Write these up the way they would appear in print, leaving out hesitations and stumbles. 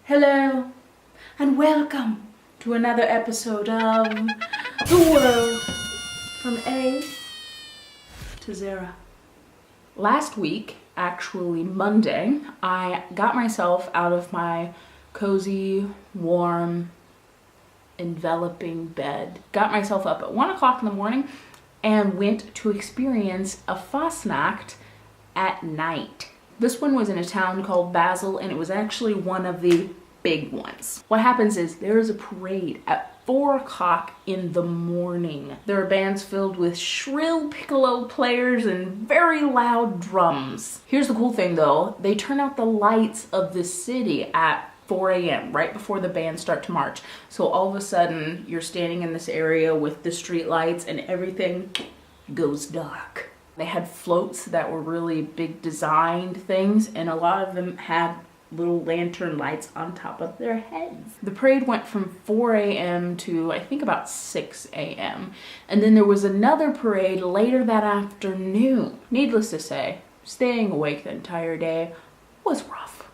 Hello and welcome to another episode of The World from A to Zarah. Last week, actually Monday, I got myself out of my cozy, warm, enveloping bed, got myself up at 1 o'clock in the morning and went to experience a Fastnacht at night. This one was in a town called Basel, and it was actually one of the big ones. What happens is there is a parade at 4 o'clock in the morning. There are bands filled with shrill piccolo players and very loud drums. Here's the cool thing though, they turn out the lights of the city at 4 a.m. right before the bands start to march. So all of a sudden you're standing in this area with the street lights and everything goes dark. They had floats that were really big designed things, and a lot of them had little lantern lights on top of their heads. The parade went from 4 a.m. to I think about 6 a.m. And then there was another parade later that afternoon. Needless to say, staying awake the entire day was rough.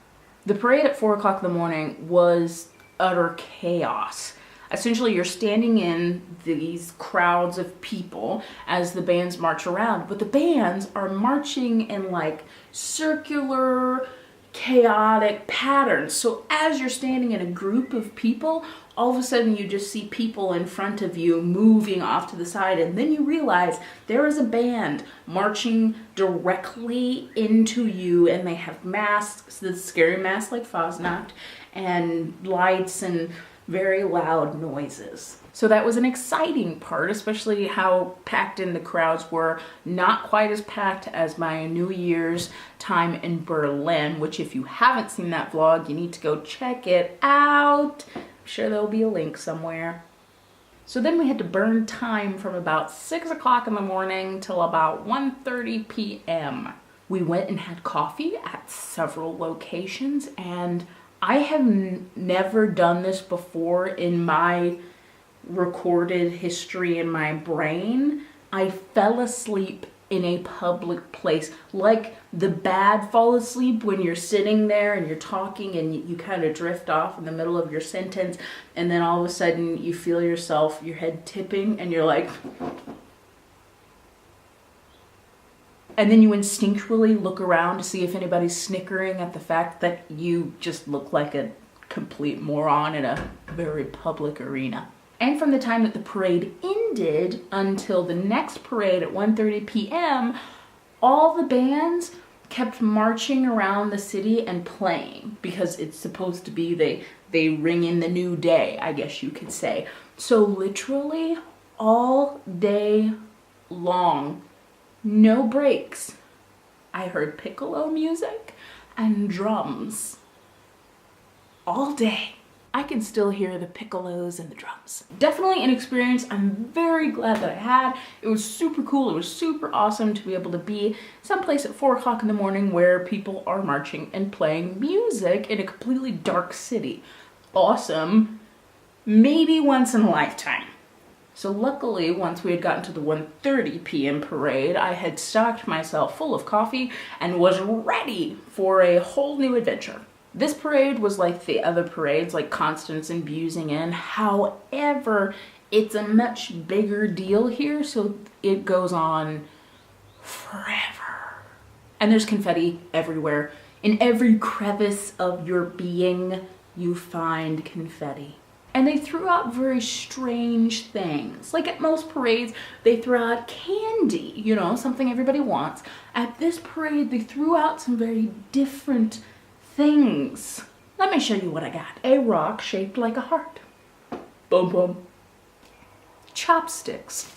The parade at 4 o'clock in the morning was utter chaos. Essentially, you're standing in these crowds of people as the bands march around, but the bands are marching in like circular, chaotic patterns. So as you're standing in a group of people, all of a sudden you just see people in front of you moving off to the side, and then you realize there is a band marching directly into you, and they have masks, the scary masks like Fastnacht, and lights and very loud noises. So that was an exciting part, especially how packed in the crowds were. Not quite as packed as my New Year's time in Berlin, which if you haven't seen that vlog, you need to go check it out. I'm sure there'll be a link somewhere. So then we had to burn time from about 6 o'clock in the morning till about 1:30 p.m. We went and had coffee at several locations, and I have never done this before in my recorded history in my brain. I fell asleep in a public place, like the bad fall asleep when you're sitting there and you're talking and you kind of drift off in the middle of your sentence, and then all of a sudden you feel yourself, your head tipping, and you're like, and then you instinctually look around to see if anybody's snickering at the fact that you just look like a complete moron in a very public arena. And from the time that the parade ended until the next parade at 1:30 p.m., all the bands kept marching around the city and playing, because it's supposed to be they ring in the new day, I guess you could say. So literally all day long, no breaks, I heard piccolo music and drums all day. I can still hear the piccolos and the drums. Definitely an experience I'm very glad that I had. It was super cool. It was super awesome to be able to be someplace at 4 o'clock in the morning where people are marching and playing music in a completely dark city. Awesome. Maybe once in a lifetime. So luckily, once we had gotten to the 1:30 p.m. parade, I had stocked myself full of coffee and was ready for a whole new adventure. This parade was like the other parades, like Constance and Busingen. However, it's a much bigger deal here, so it goes on forever. And there's confetti everywhere. In every crevice of your being, you find confetti. And they threw out very strange things. Like at most parades, they throw out candy, you know, something everybody wants. At this parade, they threw out some very different things. Let me show you what I got. A rock shaped like a heart. Boom, boom. Chopsticks.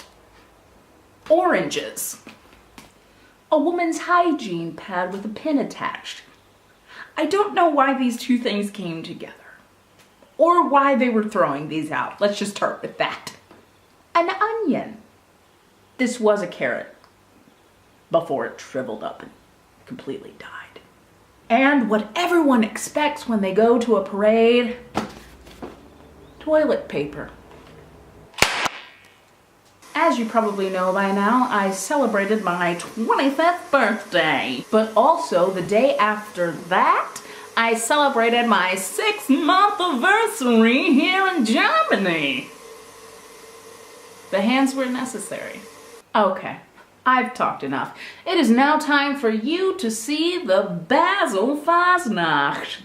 Oranges. A woman's hygiene pad with a pin attached. I don't know why these two things came together, or why they were throwing these out. Let's just start with that. An onion. This was a carrot before it shriveled up and completely died. And what everyone expects when they go to a parade, toilet paper. As you probably know by now, I celebrated my 25th birthday. But also the day after that, I celebrated my 6-month anniversary here in Germany. The hands were necessary. Okay, I've talked enough. It is now time for you to see the Basel Fasnacht.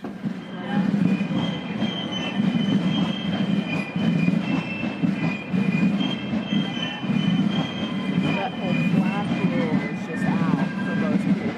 That whole flat rule is just out for most people.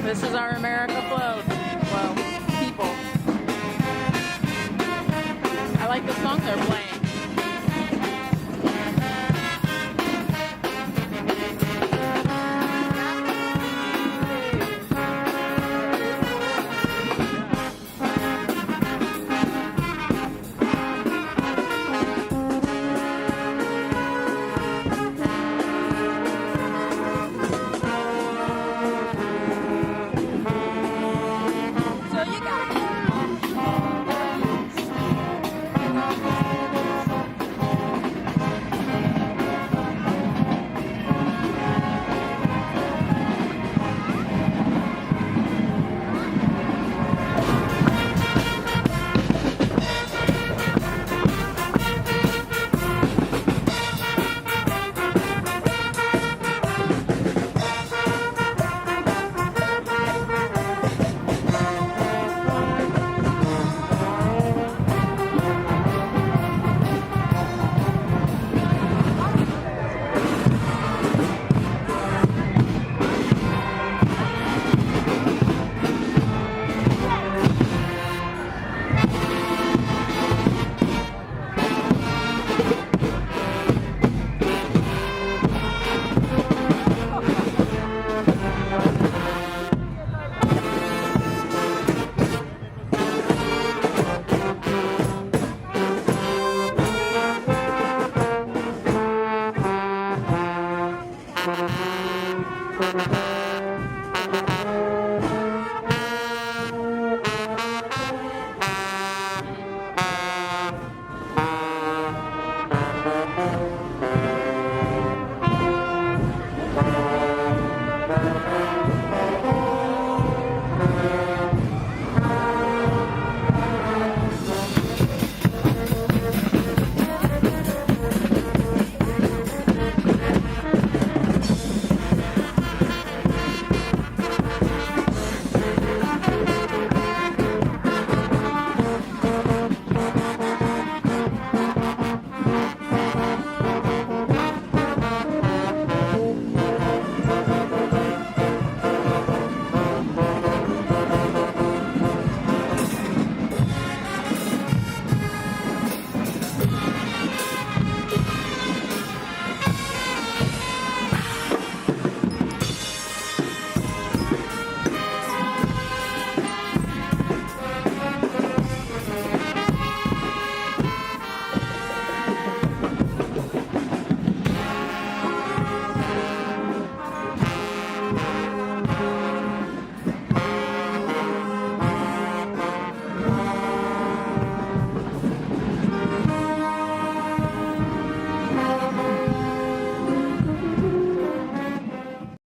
This is our America float. Well, people. I like the song they're playing.